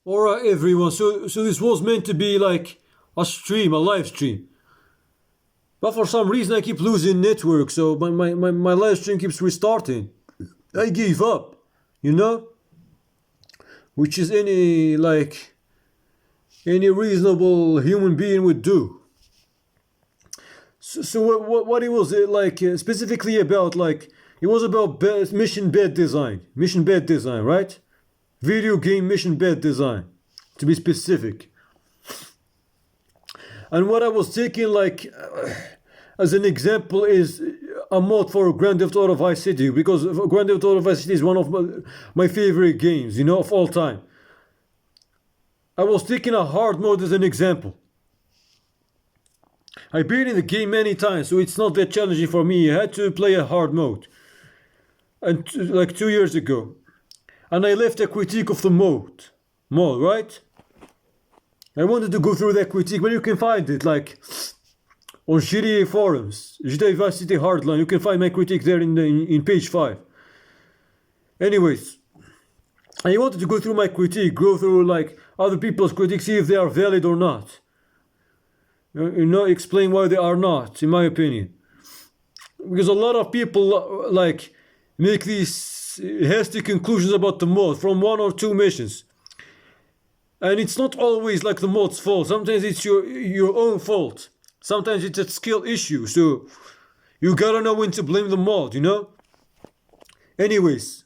Alright, everyone. So this was meant to be like a stream, a live stream. But for some reason I keep losing network, so my live stream keeps restarting. I gave up, you know? Which is any reasonable human being would do. So what it was specifically about, like, it was about mission bed design, right? Video game mission bed design, to be specific. And what I was taking, like, as an example is a mod for Grand Theft Auto Vice City, because Grand Theft Auto Vice City is one of my favorite games, of all time. I was taking a hard mode as an example. I beat in the game many times, so it's not that challenging for me. I had to play a hard mode. And like 2 years ago. And I left a critique of the mode, right? I wanted to go through that critique, but you can find it, like, on GTA forums, GTA Vice City Hardline. You can find my critique there in page 5. Anyways, I wanted to go through my critique, go through like other people's critiques, see if they are valid or not. Explain why they are not, in my opinion. Because a lot of people like make these hasty conclusions about the mod from 1 or 2 missions. And it's not always like the mod's fault. Sometimes it's your own fault. Sometimes it's a skill issue. So you gotta know when to blame the mod, Anyways,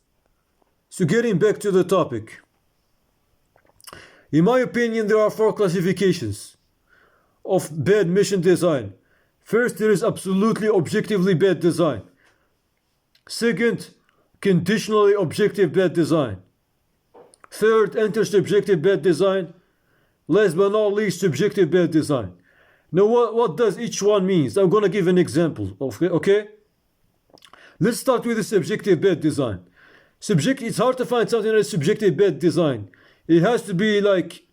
so getting back to the topic. In my opinion, there are 4 classifications of bad mission design. First, there is absolutely objectively bad design. Second, conditionally objective bad design. Third, intersubjective bad design. Last but not least, subjective bad design. Now, what does each one mean? I'm gonna give an example. Okay? Let's start with the subjective bad design. It's hard to find something that is subjective bad design. It has to be like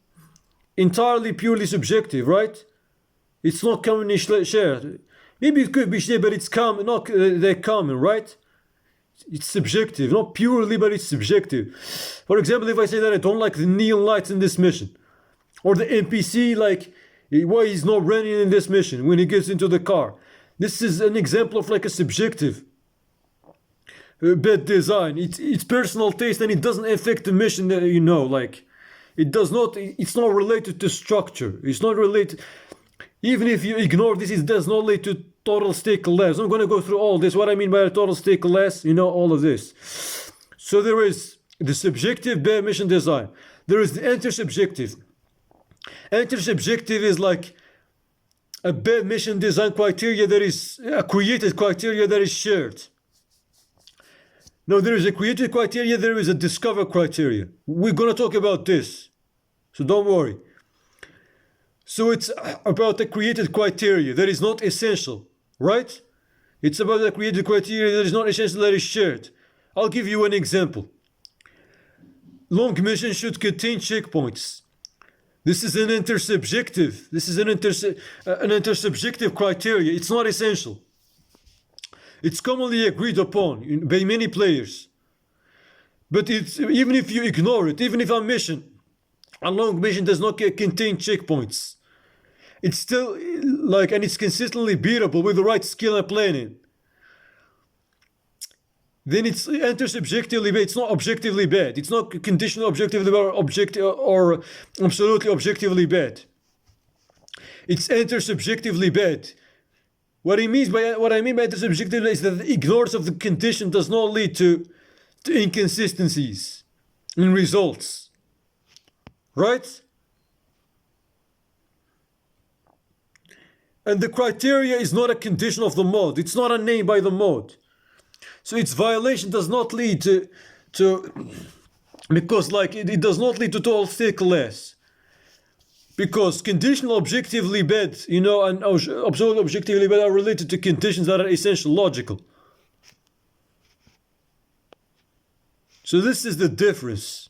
entirely purely subjective, right? It's not commonly shared. Maybe it could be shared, but it's not that common, right? It's subjective, not purely, but it's subjective. For example, if I say that I don't like the neon lights in this mission, or the NPC, like, why he's not running in this mission when he gets into the car. This is an example of like a subjective bad design. It's personal taste, and it doesn't affect the mission, like, it's not related to structure. It's not related. Even if you ignore this, it does not lead to total stake less. I'm going to go through all this. What I mean by a total stake less, all of this. So there is the subjective bad mission design. There is the intersubjective. Intersubjective is like a bad mission design criteria that is a created criteria that is shared. Now, there is a created criteria, there is a discover criteria. We're going to talk about this, so don't worry. So it's about the created criteria that is not essential, right? It's about the created criteria that is not essential, that is shared. I'll give you an example. Long mission should contain checkpoints. This is an intersubjective. This is an intersubjective criteria. It's not essential. It's commonly agreed upon by many players. But even if you ignore it, even if a long mission does not contain checkpoints, it's still and it's consistently beatable with the right skill and planning. Then it's intersubjectively bad. It's not objectively bad. It's not conditional objectively or absolutely objectively bad. It's intersubjectively bad. What I mean by intersubjectively is that the ignorance of the condition does not lead to inconsistencies in results. Right? And the criteria is not a condition of the mode. It's not a name by the mode. So its violation does not lead because it does not lead to total stake less. Because conditional objectively bad, and absolute objectively bad are related to conditions that are essential logical. So this is the difference.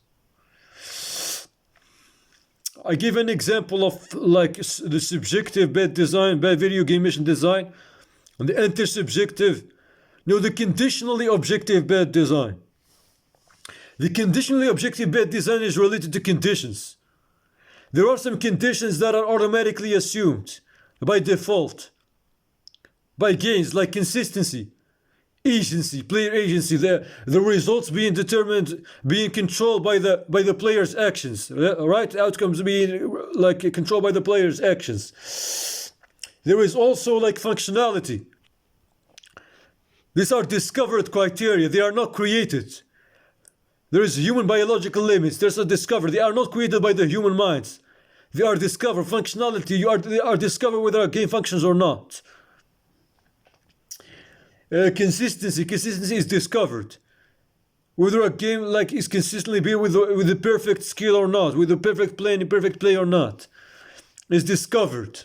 I give an example of like the subjective bad design, bad video game mission design, and the intersubjective. No, the conditionally objective bad design. The conditionally objective bad design is related to conditions. There are some conditions that are automatically assumed by default by games, like consistency, agency, player agency, the results being determined, being controlled by the player's actions, right? Outcomes being like controlled by the player's actions. There is also like functionality. These are discovered criteria. They are not created. There is human biological limits. There's a discovered. They are not created by the human minds. They are discovered. Functionality. They are discovered whether a game functions or not. Consistency. Consistency is discovered. Whether a game like is consistently built with the perfect skill or not, with the perfect play or not, is discovered.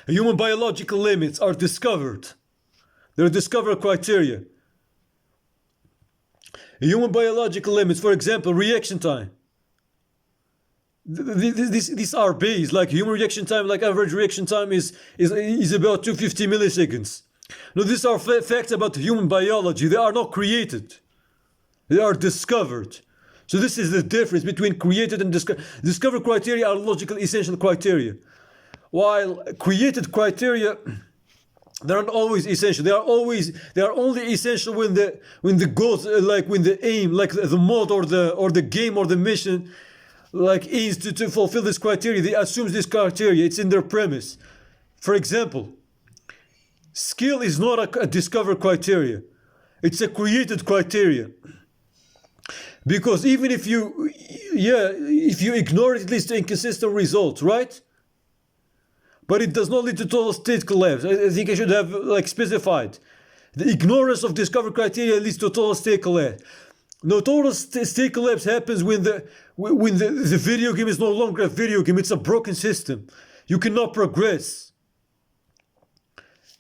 Human biological limits are discovered. They're discovered criteria. Human biological limits, for example, reaction time. These are based, like human reaction time, like average reaction time is about 250 milliseconds. Now, these are facts about human biology. They are not created. They are discovered. So this is the difference between created and discovered. Discovered criteria are logical essential criteria, while created criteria, they aren't always essential. They are only essential when the goals, like when the aim, like the mod or the game or the mission, like aims to fulfill this criteria. They assume this criteria. It's in their premise. For example, skill is not a discovered criteria. It's a created criteria. Because even if you ignore it, it leads to inconsistent results, right? But it does not lead to total state collapse. I think I should have like specified. The ignorance of discovered criteria leads to total state collapse. No, total state collapse happens when the video game is no longer a video game. It's a broken system. You cannot progress.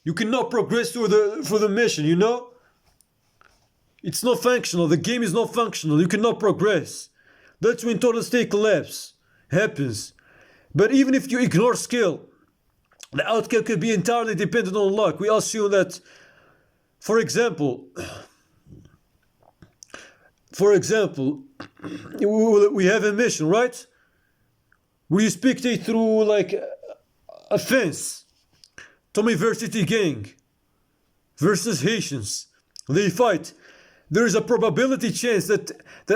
You cannot progress through the mission, you know? It's not functional. The game is not functional. You cannot progress. That's when total state collapse happens. But even if you ignore skill, the outcome could be entirely dependent on luck. We assume that, for example, we have a mission, right? Where you spectate through like a fence. Tommy Varsity Gang versus Haitians. They fight. There is a probability chance that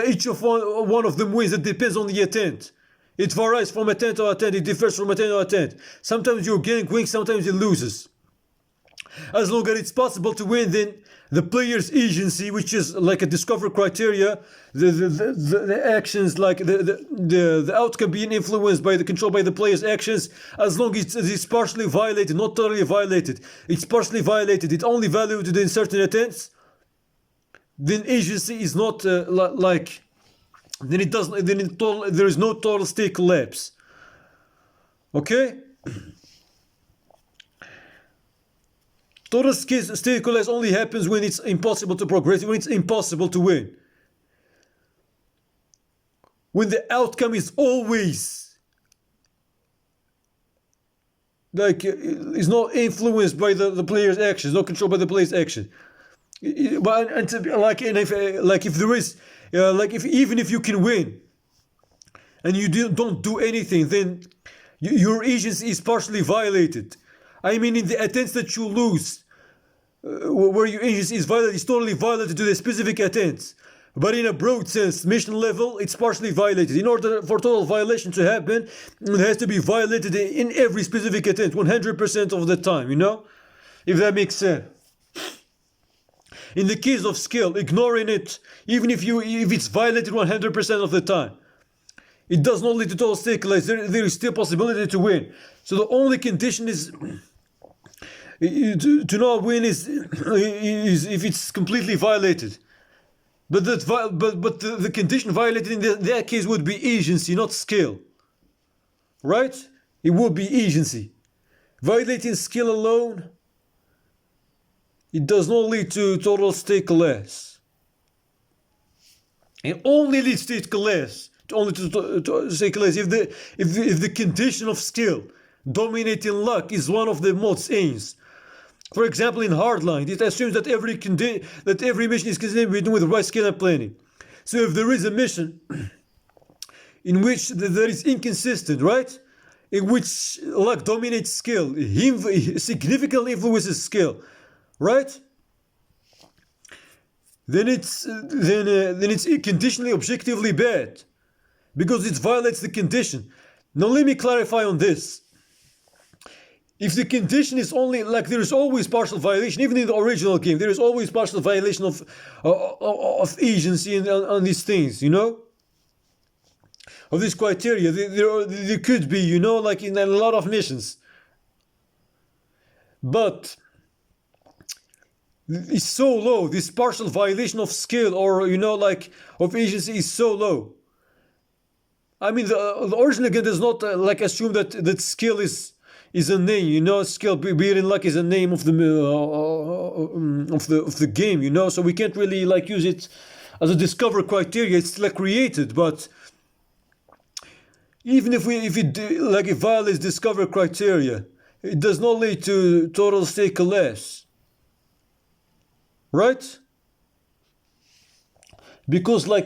each of one of them wins. It depends on the attempt. It varies from attempt to attempt. It differs from attempt to attempt. Sometimes your gang wins, sometimes it loses. As long as it's possible to win, then the player's agency, which is like a discovered criteria, the actions, like the outcome being influenced by controlled by the player's actions, as long as it's partially violated, not totally violated, it's partially violated, it's only valued in certain attempts, then agency is not then it doesn't. There is no total state collapse. Okay. Total state collapse only happens when it's impossible to progress, when it's impossible to win. When the outcome is always like is not influenced by the player's actions, not controlled by the player's action. But if there is. Even if you can win and you don't do anything, then your agency is partially violated. I mean, in the attempts that you lose, where your agency is violated, it's totally violated to the specific attempts. But in a broad sense, mission level, it's partially violated. In order for total violation to happen, it has to be violated in every specific attempt, 100% of the time, you know? If that makes sense. In the case of skill, ignoring it, even if it's violated 100% of the time, it does not lead to total state collapse. There is still possibility to win. So the only condition is to not win is if it's completely violated. But the condition violated in that case would be agency, not skill. Right? It would be agency. Violating skill alone, it does not lead to total state collapse. It only leads to state collapse. Only to state collapse if the condition of skill dominating luck is one of the mod's aims. For example, in Hardlined, it assumes that every mission is consistent with the right skill and planning. So if there is a mission, in which there is inconsistent, right? In which luck dominates skill, significantly influences skill, right? Then it's conditionally objectively bad because it violates the condition. Now let me clarify on this. If the condition is only like there is always partial violation, even in the original game, there is always partial violation of agency and on these things, you know, of this criteria. There could be, you know, like in a lot of missions, but it's so low. This partial violation of skill or, you know, like of agency is so low. I mean, the original game does not like assume that skill is a name, you know. Skill, be it in luck, is a name of the game, you know. So we can't really like use it as a discover criteria. It's like created, but even if it violates discover criteria, it does not lead to total stake less, right? Because the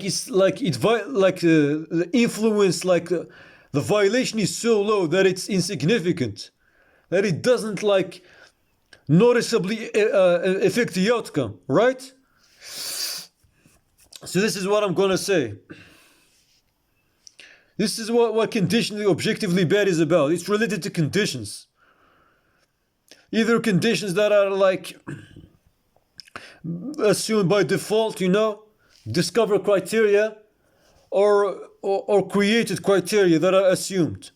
influence, the violation is so low that it's insignificant, that it doesn't like noticeably affect the outcome, right? So this is what I'm gonna say. This is what conditionally objectively bad is about. It's related to conditions. Either conditions that are like assumed by default, you know, discover criteria, or created criteria that are assumed.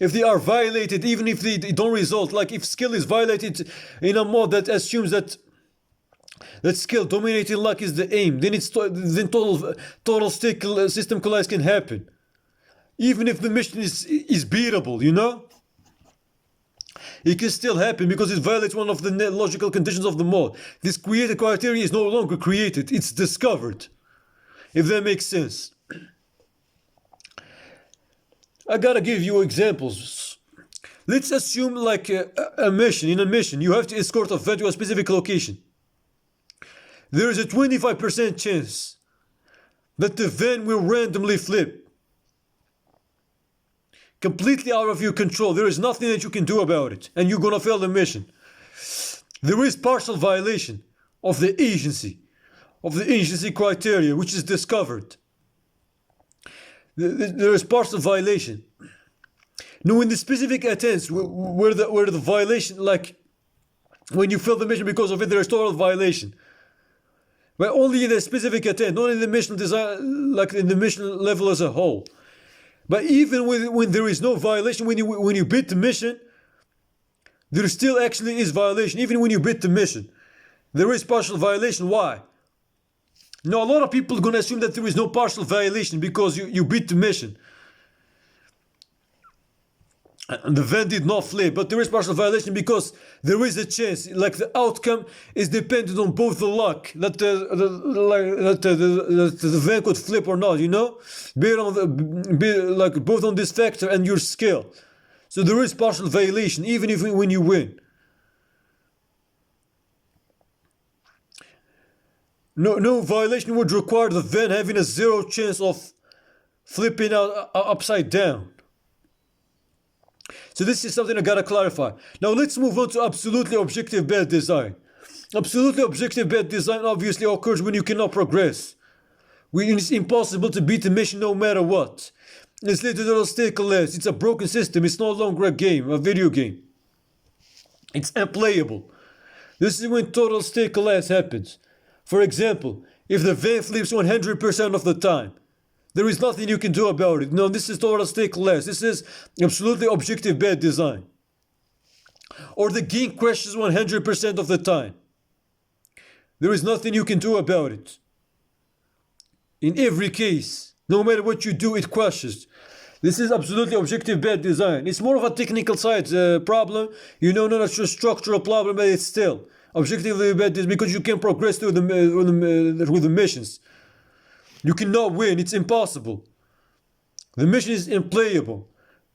If they are violated, even if they don't result, like if skill is violated in a mode that assumes that skill dominating luck is the aim, then total stake system collapse can happen. Even if the mission is beatable, you know, it can still happen because it violates one of the logical conditions of the mode. This created criteria is no longer created, it's discovered. If that makes sense. I gotta give you examples. Let's assume like a mission. In a mission, you have to escort a van to a specific location. There is a 25% chance that the van will randomly flip. Completely out of your control. There is nothing that you can do about it, and you're gonna fail the mission. There is partial violation of the agency criteria, which is discovered. There is partial violation. Now, in the specific attempts where the violation, like when you fail the mission because of it, there is total violation. But only in the specific attempt, not in the mission design, like in the mission level as a whole. But even when there is no violation, when you beat the mission, there still actually is violation. Even when you beat the mission, there is partial violation. Why? Now, a lot of people are going to assume that there is no partial violation because you beat the mission. And the van did not flip, but there is partial violation because there is a chance, like the outcome is dependent on both the luck that the van could flip or not, you know, both on this factor and your skill. So there is partial violation even when you win. No violation would require the van having a zero chance of flipping out upside down. So this is something I gotta clarify. Now let's move on to absolutely objective bad design. Absolutely objective bad design obviously occurs when you cannot progress. When it's impossible to beat the mission no matter what. It's literally stakeless. It's a broken system. It's no longer a game, a video game. It's unplayable. This is when total stakeless happens. For example, if the van flips 100% of the time, there is nothing you can do about it. No, this is total stakeless. This is absolutely objective bad design. Or the game crashes 100% of the time. There is nothing you can do about it. In every case, no matter what you do, it crashes. This is absolutely objective bad design. It's more of a technical side problem, you know, not a structural problem, but it's still objectively bad design because you can progress through with the missions. You cannot win, it's impossible. The mission is unplayable.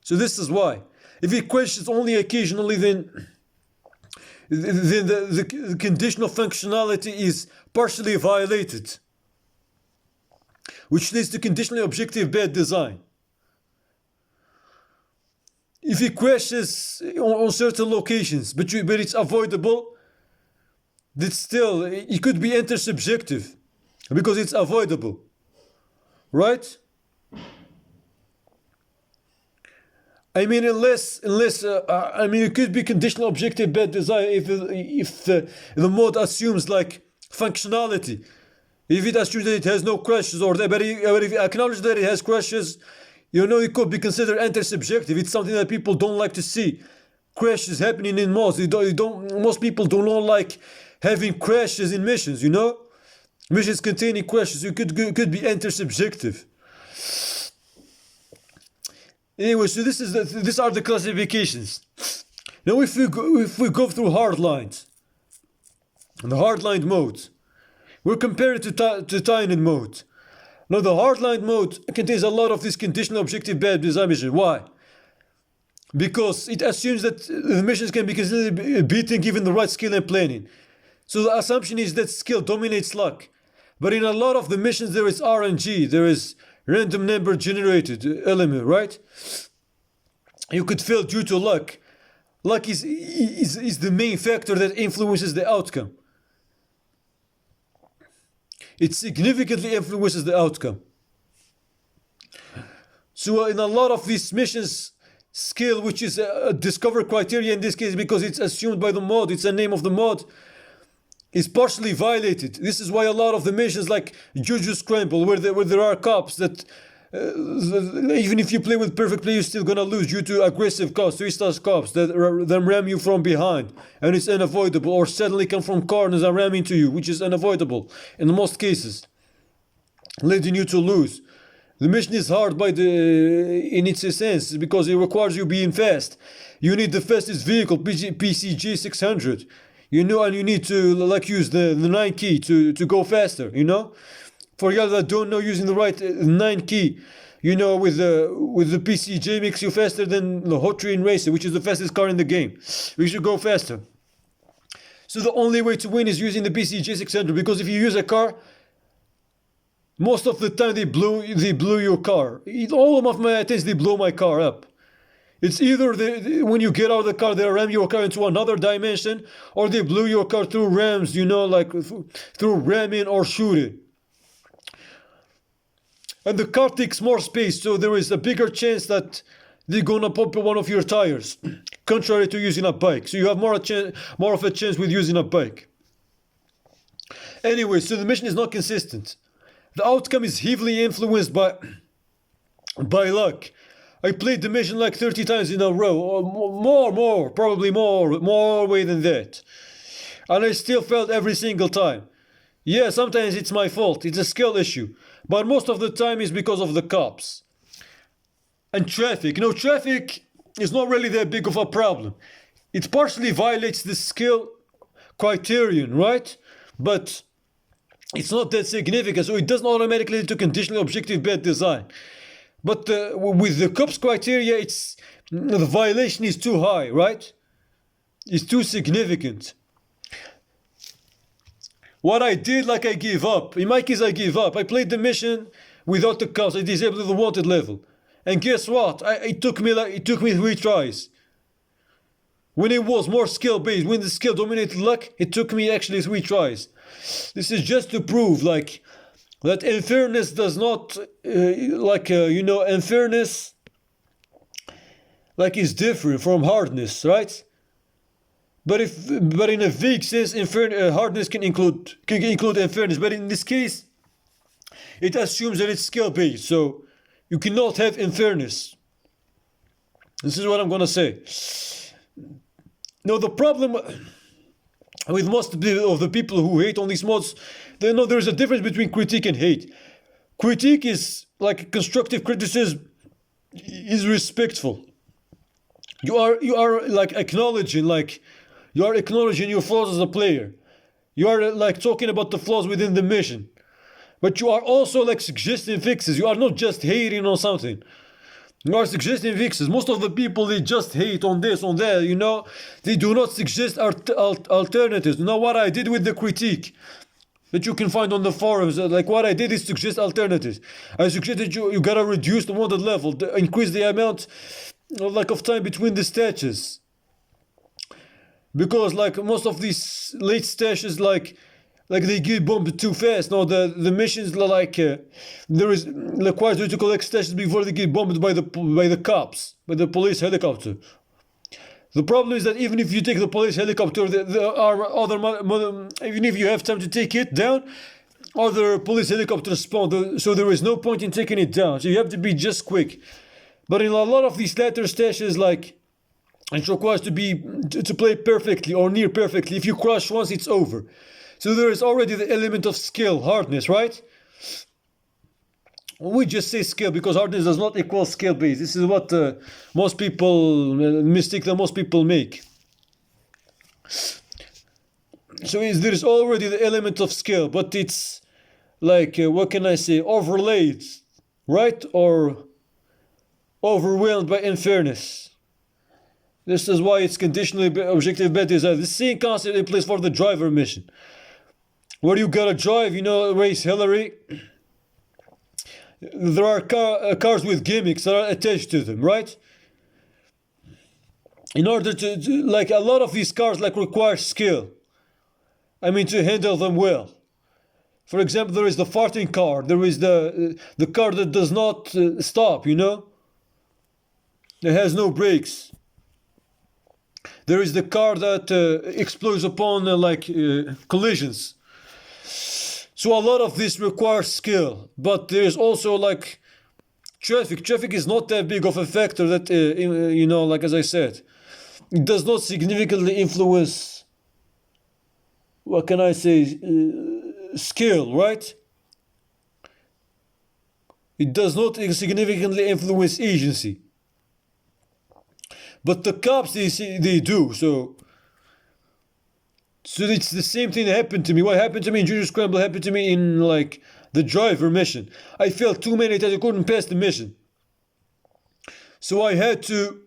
So this is why. If it crashes only occasionally, then the conditional functionality is partially violated, which leads to conditionally objective bad design. if it crashes on certain locations, but it's avoidable, that still it could be intersubjective because it's avoidable, right? I mean, unless I mean, it could be conditional objective bad design if the mode assumes like functionality. If it assumes that it has no crashes, but if it acknowledges that it has crashes, it could be considered intersubjective. It's something that people don't like to see. Crashes happening in mods. Most people do not like having crashes in missions. Missions containing crashes. It could be intersubjective. Anyway, so these are the classifications. Now, if we go through Hardlined, the Hardlined mode, we're comparing it to Tynant mode. Now, the Hardlined mode contains a lot of this conditional objective bad design mission. Why? Because it assumes that the missions can be considered beaten given the right skill and planning. So the assumption is that skill dominates luck. But in a lot of the missions, there is RNG, there is random number generated element, right? You could fail due to luck. Luck is the main factor that influences the outcome. It significantly influences the outcome. So in a lot of these missions, skill, which is a discover criteria in this case because it's assumed by the mod, it's a name of the mod, is partially violated. This is why a lot of the missions like Juju Scramble, where there are cops that even if you play with perfect play, you're still gonna lose due to aggressive cops, 3-star cops that ram you from behind, and it's unavoidable, or suddenly come from corners and ram into you, which is unavoidable in most cases, leading you to lose. The mission is hard in its essence because it requires you being fast. You need the fastest vehicle, PCG 600. And you need to use the 9 key to go faster, For y'all that don't know, using the right 9 key, with the PCJ makes you faster than the Hot Train Racer, which is the fastest car in the game. We should go faster. So the only way to win is using the PCJ 600, because if you use a car, most of the time they blew your car. All of my attempts, they blow my car up. It's either when you get out of the car, they ram your car into another dimension, or they blew your car through rams, through ramming or shooting. And the car takes more space, so there is a bigger chance that they're gonna pop one of your tires, contrary to using a bike. So you have more of a chance with using a bike. Anyway, so the mission is not consistent. The outcome is heavily influenced by luck. I played the mission like 30 times in a row, or probably more way than that. And I still failed every single time. Yeah, sometimes it's my fault, it's a skill issue. But most of the time it's because of the cops. And traffic. Traffic is not really that big of a problem. It partially violates the skill criterion, right? But it's not that significant, so it doesn't automatically lead to conditionally objective bad design. But with the cops criteria, the violation is too high, right? It's too significant. What I did, I gave up. In my case, I gave up. I played the mission without the cops. I disabled the wanted level. And guess what? It took me 3 tries. When it was more skill based, when the skill dominated luck, it took me actually 3 tries. This is just to prove that unfairness does not unfairness is different from hardness, right? But in a vague sense, hardness can include unfairness. But in this case, it assumes that it's skill based, so you cannot have unfairness. This is what I'm gonna say. Now the problem with most of the people who hate on these mods, they know there's a difference between critique and hate. Critique is constructive criticism is respectful. You are acknowledging your flaws as a player. You are talking about the flaws within the mission. But you are also suggesting fixes. You are not just hating on something. You are suggesting fixes. Most of the people, they just hate on this, on that, They do not suggest alternatives. What I did with the critique that you can find on the forums, what I did is suggest alternatives. I suggested you gotta reduce the wanted level, increase the amount lack of time between the stages, because like most of these late stages like they get bombed too fast. Now the missions there is requires you to collect stashes before they get bombed by the cops, by the police helicopter. The problem is that even if you take the police helicopter, there are even if you have time to take it down, other police helicopters spawn. So there is no point in taking it down. So you have to be just quick. But in a lot of these later stages, like it requires to play perfectly or near perfectly. If you crash once, it's over. So there is already the element of skill, hardness, right? We just say skill because hardness does not equal skill base. This is what most people mistake that most people make. So there is already the element of skill, but it's like what can I say, overlaid, right? Or overwhelmed by unfairness. This is why it's conditionally objective bad design. The same concept in place for the driver mission, where you gotta drive, race Hillary. There are cars with gimmicks that are attached to them, right? In order to like a lot of these cars require skill. I mean, to handle them well. For example, there is the farting car. There is the car that does not stop. It has no brakes. There is the car that explodes upon collisions. So a lot of this requires skill, but there is also traffic. Traffic is not that big of a factor that as I said, it does not significantly influence. What can I say? Skill, right? It does not significantly influence agency. But the cops, they do. So it's the same thing that happened to me. What happened to me in Junior Scramble happened to me in the driver mission. I failed too many times. I couldn't pass the mission. So I had to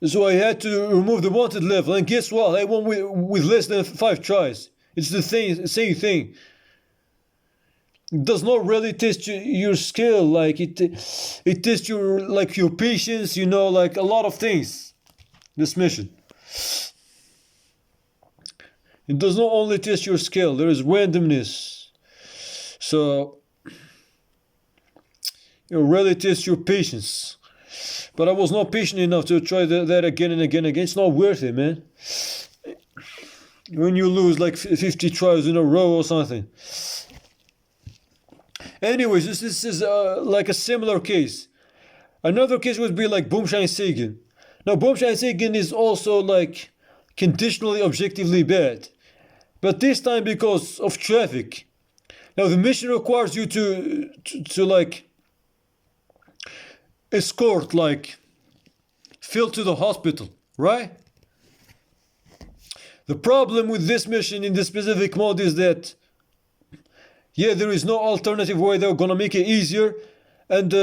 remove the wanted level. And guess what? I won with less than 5 tries. It's the same thing. It does not really test your skill. It tests your patience. A lot of things. This mission. It does not only test your skill, there is randomness. So, it really tests your patience. But I was not patient enough to try that again and again and again. It's not worth it, man. When you lose 50 tries in a row or something. Anyways, this is a similar case. Another case would be Boomshine Sagan. Now, Boomshine Sagan is also conditionally objectively bad. But this time because of traffic. Now the mission requires you to escort Phil to the hospital, right? The problem with this mission in this specific mode is that there is no alternative way they're gonna make it easier, and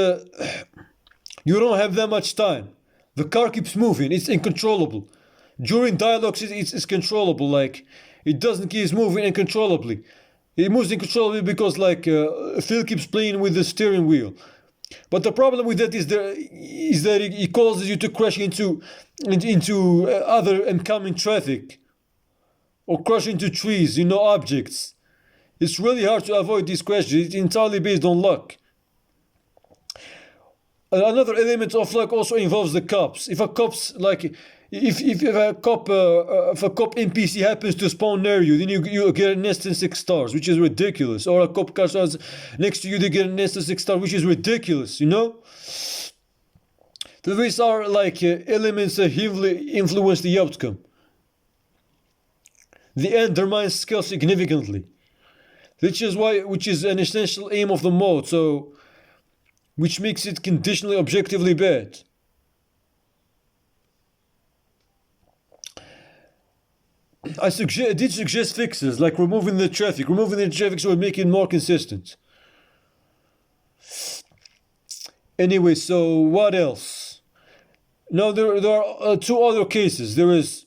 you don't have that much time. The car keeps moving, it's uncontrollable. During dialogues, it's controllable. It doesn't keep moving uncontrollably. It moves uncontrollably because Phil keeps playing with the steering wheel. But the problem with that is that it causes you to crash into other incoming traffic, or crash into trees, objects. It's really hard to avoid these crashes. It's entirely based on luck. Another element of luck also involves the cops. If a cop's if a cop NPC happens to spawn near you, then you get an instant 6 stars, which is ridiculous. Or a cop car starts next to you, they get an instant 6 stars, which is ridiculous. These are elements that heavily influence the outcome. They undermine skill significantly, which is an essential aim of the mode. So, which makes it conditionally objectively bad. I did suggest fixes like removing the traffic. Removing the traffic so it make it more consistent. Anyway, so what else? Now there are 2 other cases. There is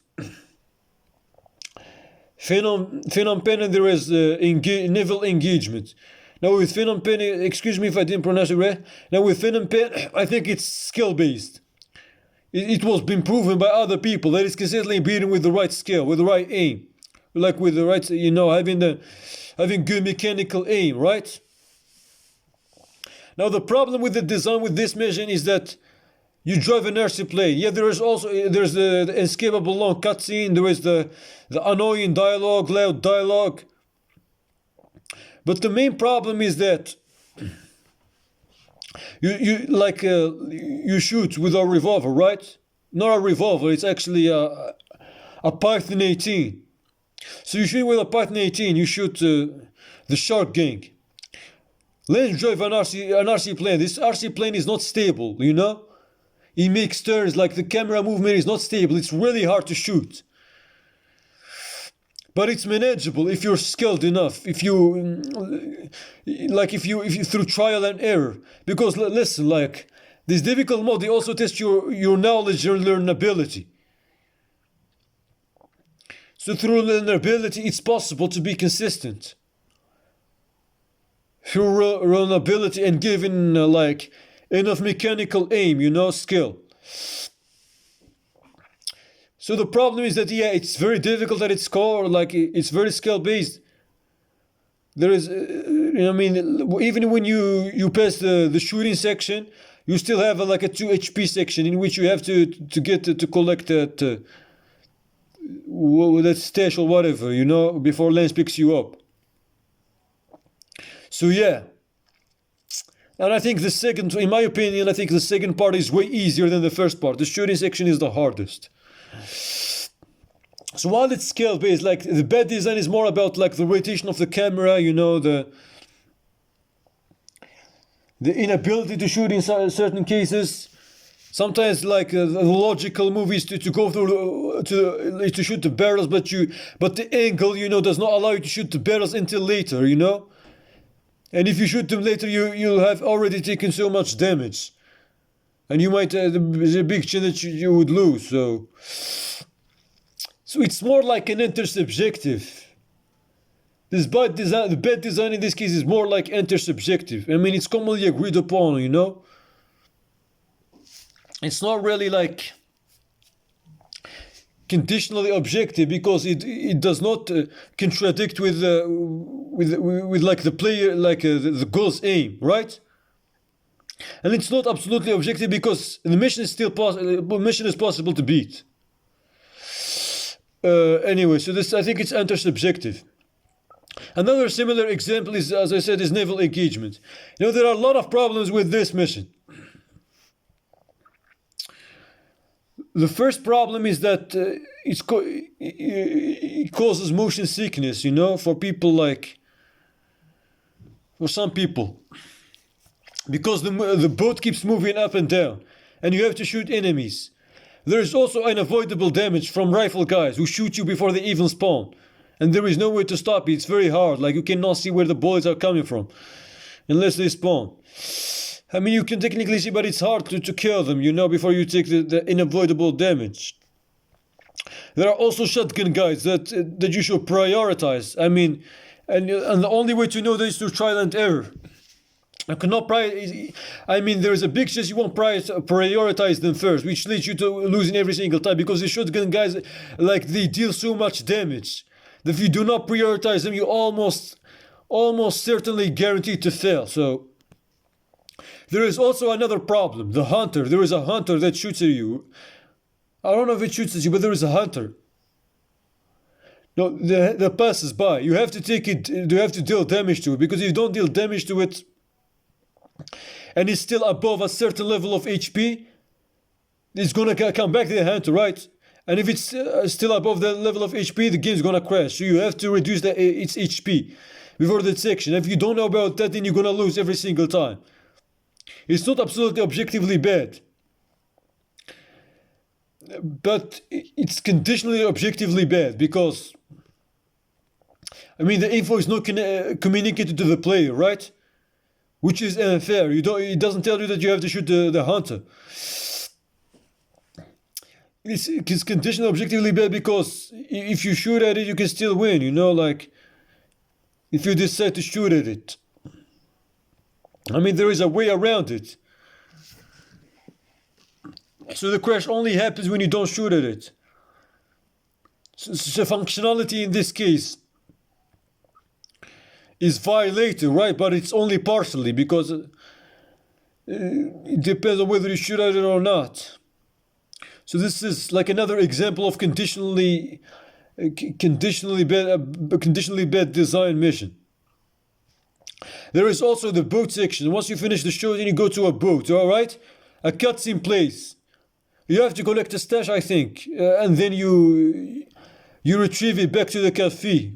Phenom Pen and there is naval engagement. Now with Phantom Pen, excuse me if I didn't pronounce it right. Now with Phantom Pen, I think it's skill based. It was been proven by other people that it's consistently beaten with the right skill, with the right aim, like with the right, having good mechanical aim, right? Now the problem with the design with this mission is that you drive an airplane. Yeah, there's the escapable long cutscene. There is the annoying dialogue, loud dialogue. But the main problem is that you shoot with a revolver, right? Not a revolver. It's actually a Python 18. So you shoot with a Python 18. You shoot the Shark Gang. Let's drive an RC plane. This RC plane is not stable, you know? It makes turns, like the camera movement is not stable. It's really hard to shoot. But it's manageable if you're skilled enough. If you through trial and error. Because listen, like this difficult mode, they also test your knowledge and learnability. So through learnability, it's possible to be consistent. Through learnability and given enough mechanical aim, skill. So the problem is that it's very difficult at its core. Like it's very skill based. There is, even when you pass the shooting section, you still have a 2 HP section in which you have to get to collect that stash or whatever, before Lance picks you up. So yeah. And I think in my opinion, I think the second part is way easier than the first part. The shooting section is the hardest. So while it's skill based, like the bad design is more about like the rotation of the camera, the inability to shoot in certain cases. Sometimes like the logical movies to go through to shoot the barrels, but the angle does not allow you to shoot the barrels until later, And if you shoot them later, you'll have already taken so much damage, and you might there's a big chance that you would lose. So it's more like an intersubjective. The bad design in this case is more like intersubjective. I mean, it's commonly agreed upon, It's not really like conditionally objective because it does not contradict with like the player, like the goal's aim, right? And it's not absolutely objective because the mission is still possible. Mission is possible to beat. Anyway, so I think it's intersubjective. Another similar example is, as I said, is naval engagement. There are a lot of problems with this mission. The first problem is that it causes motion sickness, for people for some people. Because the boat keeps moving up and down, and you have to shoot enemies. There is also unavoidable damage from rifle guys who shoot you before they even spawn. And there is no way to stop it. It's very hard. Like you cannot see where the bullets are coming from unless they spawn. I mean, you can technically see, but it's hard to kill them, before you take the unavoidable damage. There are also shotgun guys that you should prioritize. I mean, and the only way to know that is through trial and error. There is a big chance you won't prioritize them first, which leads you to losing every single time, because the shotgun guys, they deal so much damage that if you do not prioritize them, you almost certainly guaranteed to fail. So there is also another problem, the hunter. There is a hunter that shoots at you. I don't know if it shoots at you, but there is a hunter. No, that passes by. You have to take it. You have to deal damage to it, because if you don't deal damage to it, and it's still above a certain level of HP, it's gonna come back to the hunter, right? And if it's still above that level of HP, the game's gonna crash. So you have to reduce its HP before that section. If you don't know about that, then you're gonna lose every single time. It's not absolutely objectively bad, but it's conditionally objectively bad, because the info is not communicated to the player, right? Which is unfair. It doesn't tell you that you have to shoot the hunter. It's conditionally objectively bad because if you shoot at it, you can still win. If you decide to shoot at it. I mean, there is a way around it. So the crash only happens when you don't shoot at it. So functionality in this case is violated, right? But it's only partially, because it depends on whether you shoot at it or not. So this is like another example of conditionally bad design mission. There is also the boat section. Once you finish the show, then you go to a boat, alright? A cutscene plays. You have to collect a stash, I think, and then you retrieve it back to the cafe.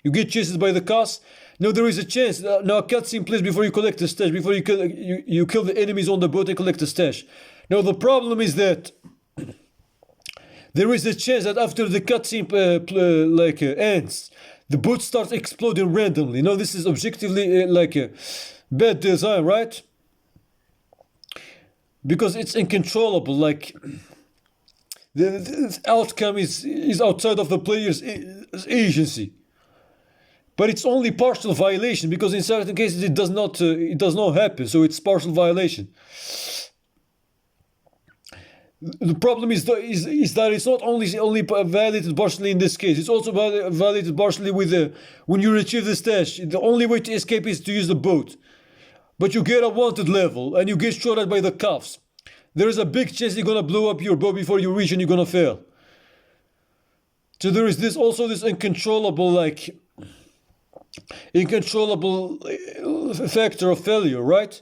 You get chased by the cops. Now there is a chance. Now a cutscene plays before you collect the stash, before you kill the enemies on the boat and collect the stash. Now the problem is that there is a chance that after the cutscene ends, the boat starts exploding randomly. Now this is objectively bad design, right? Because it's uncontrollable. Like the outcome is outside of the player's agency. But it's only partial violation, because in certain cases it does not happen. So it's partial violation. The problem is that it's not only violated partially in this case. It's also violated partially with when you retrieve the stash. The only way to escape is to use the boat. But you get a wanted level and you get shot at by the cops. There is a big chance they're gonna blow up your boat before you reach, and you're gonna fail. So there is this uncontrollable factor of failure, right?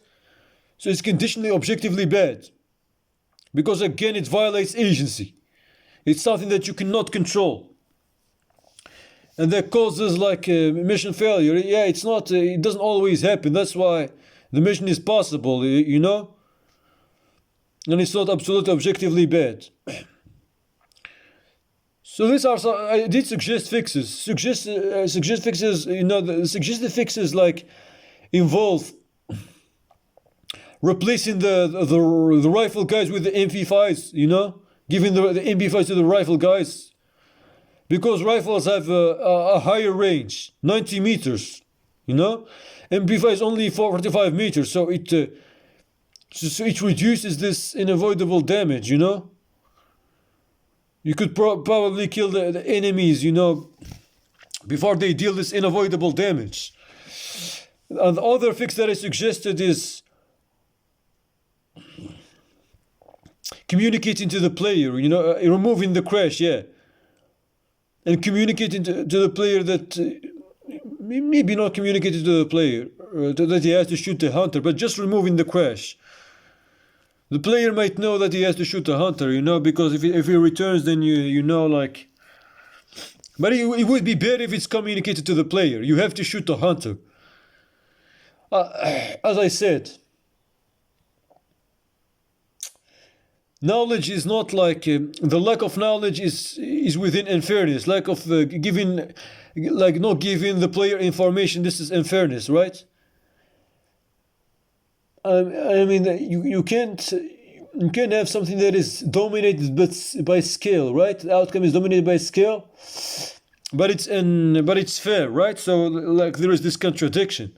So it's conditionally objectively bad. Because again, it violates agency. It's something that you cannot control. And that causes mission failure. Yeah, it's not, it doesn't always happen. That's why the mission is possible, you know? And it's not absolutely objectively bad. So these are some, I did suggest fixes. Suggest fixes, you know, the suggested fixes involve replacing the rifle guys with the MP5s, you know? Giving the MP5s to the rifle guys. Because rifles have a higher range, 90 meters, you know? MP5 is only 45 meters, so it reduces this unavoidable damage, you know? You could probably kill the enemies, you know, before they deal this unavoidable damage. And the other fix that I suggested is communicating to the player, you know, removing the crash, yeah. And communicating to the player that, maybe not communicating to the player, that he has to shoot the hunter, but just removing the crash. The player might know that he has to shoot the hunter, you know, because if he returns, then you know, But it would be better if it's communicated to the player. You have to shoot the hunter. As I said, knowledge is not the lack of knowledge is within unfairness. Lack of not giving the player information. This is unfairness, right? I mean, you can't have something that is dominated by scale, right? The outcome is dominated by scale, but it's fair, right? So there is this contradiction.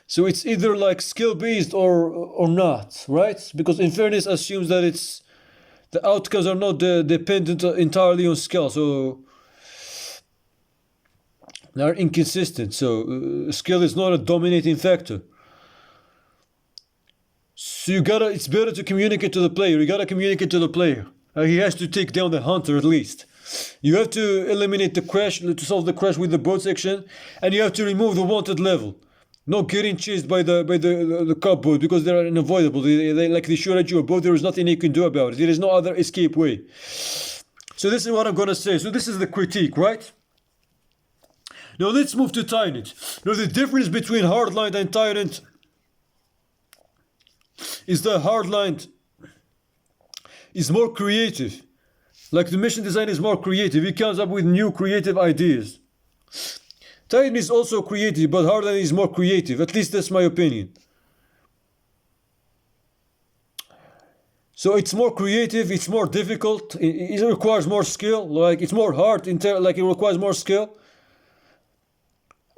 So it's either skill based or not, right? Because unfairness assumes that the outcomes are not dependent entirely on skill, so they are inconsistent. So skill is not a dominating factor. So it's better to communicate to the player. You gotta communicate to the player. He has to take down the hunter at least. You have to eliminate the crash, to solve the crash with the boat section, and you have to remove the wanted level. Not getting chased by the cop boat, because they're unavoidable. They shoot at your boat. There is nothing you can do about it. There is no other escape way. So this is what I'm gonna say. So this is the critique, right? Now let's move to Tyrant. Now the difference between Hardlined and Tyrant is that Hardlined is more creative. The mission design is more creative. It comes up with new creative ideas. Tyrant is also creative, but Hardlined is more creative. At least that's my opinion. So it's more creative, it's more difficult, it requires more skill, it's more hard, it requires more skill.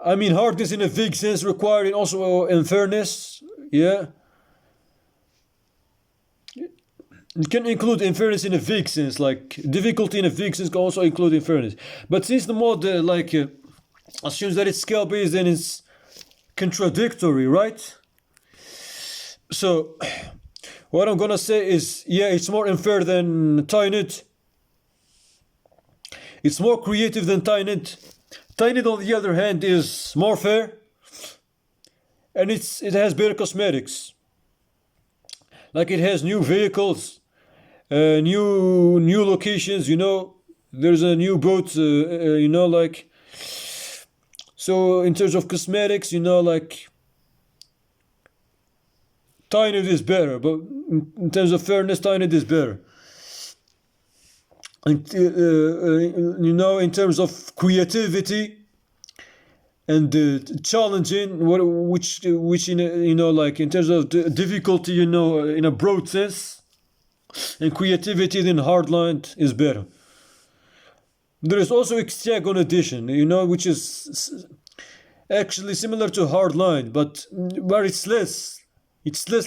I mean, hardness in a vague sense required and also in fairness. Yeah. It can include inference in a vague sense, like difficulty in a vague sense can also include inference. But since the mod assumes that it's scale based, then it's contradictory, right? So what I'm gonna say is, yeah, it's more unfair than Tynit. It's more creative than Tynit. Tynit, on the other hand, is more fair, and it has better cosmetics. Like it has new vehicles, new locations. You know, there's a new boat. You know, like, so in terms of cosmetics, you know, like Tynit is better, but in terms of fairness, Tynit is better. And, you know, in terms of creativity and challenging, which in you know, like in terms of difficulty, you know, in a broad sense, and creativity, then Hardlined is better. There is also Hexagon edition, you know, which is actually similar to Hardlined, but where it's less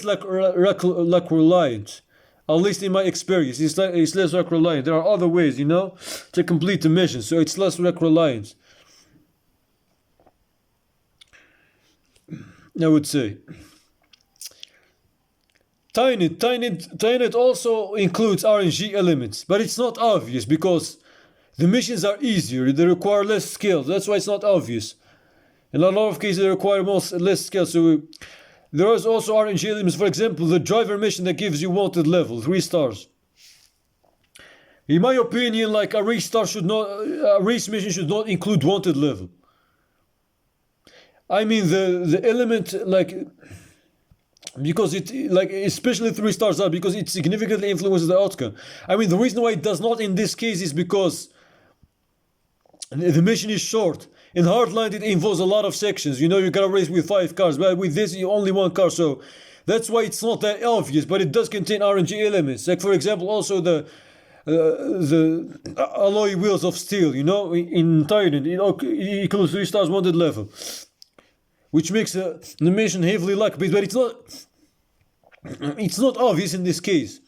like reliant. At least in my experience, it's less rack reliant. There are other ways, you know, to complete the mission, so it's less rack reliant, I would say. Tynit also includes RNG elements, but it's not obvious because the missions are easier. They require less skills. That's why it's not obvious. In a lot of cases, they require less skills. So there is also RNG elements. For example, the driver mission that gives you wanted level, 3 stars. In my opinion, like a race mission should not include wanted level. I mean the element, like, because it, like, especially 3 stars up, because it significantly influences the outcome. I mean, the reason why it does not in this case is because the mission is short. In Hardlined, it involves a lot of sections. You know, you gotta race with 5 cars, but with this, you only 1 car. So that's why it's not that obvious. But it does contain RNG elements. Like, for example, also the alloy wheels of steel. You know, in Titan, it equals 3 stars wanted level, which makes the mission heavily luck based. But it's not obvious in this case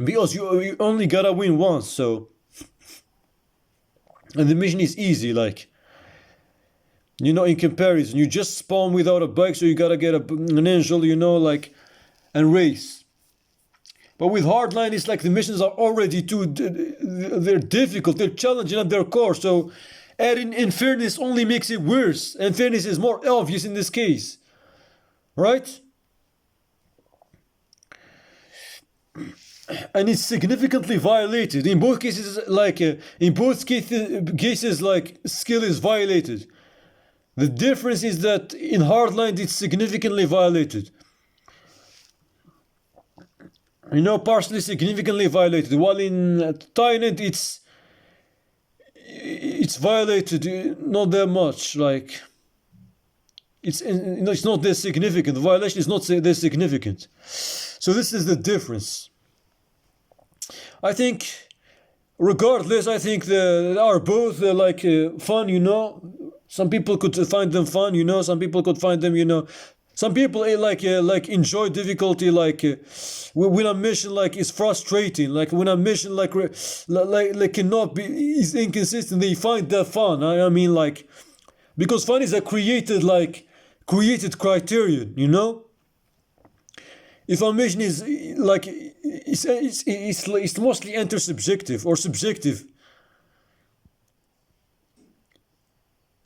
because you only gotta win once. So. And the mission is easy, like, you know, in comparison. You just spawn without a bike, so you gotta get an angel, you know, like, and race. But with Hardline, it's like the missions are already they're difficult, they're challenging at their core, so adding unfairness only makes it worse. And fairness is more obvious in this case, right? And it's significantly violated in both cases. Like like skill is violated. The difference is that in Hardlined it's significantly violated. You know, partially significantly violated. While in Tynant it's violated not that much. Like it's not that significant. The violation is not that significant. So this is the difference. I think, regardless, I think they are both fun, you know. Some people could find them fun, you know. Some people could find them, you know. Some people enjoy difficulty, when a mission is frustrating, like when a mission cannot be, is inconsistent. They find that fun. I mean, like, because fun is a created criterion, you know. If a mission is like it's mostly intersubjective or subjective.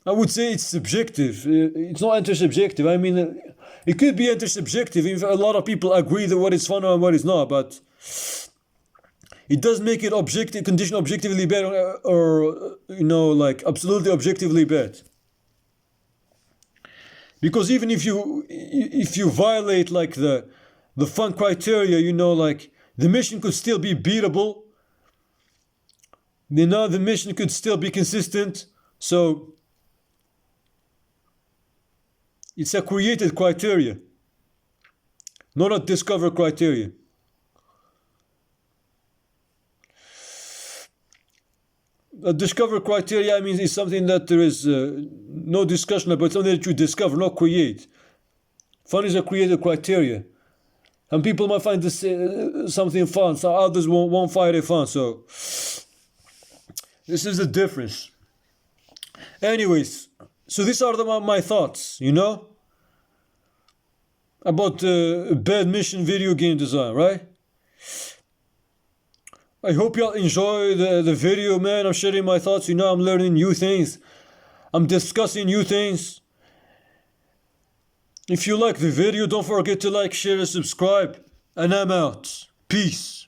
I would say it's subjective. It's not intersubjective. I mean, it could be intersubjective if a lot of people agree that what is fun and what is not, but it does make it condition objectively bad, or you know, like absolutely objectively bad. Because even if you violate like the fun criteria, you know, like the mission could still be beatable. You know, the mission could still be consistent. So it's a created criteria, not a discovered criteria. a discover criteria, I mean, is something that there is no discussion about, something that you discover, not create. Fun is a created criteria. And people might find this something fun, so others won't find it fun. So this is the difference. Anyways, so these are my thoughts, you know, about bad mission video game design, right? I hope y'all enjoy the video, man. I'm sharing my thoughts, you know, I'm learning new things. I'm discussing new things. If you like the video, don't forget to like, share, and subscribe. And I'm out. Peace.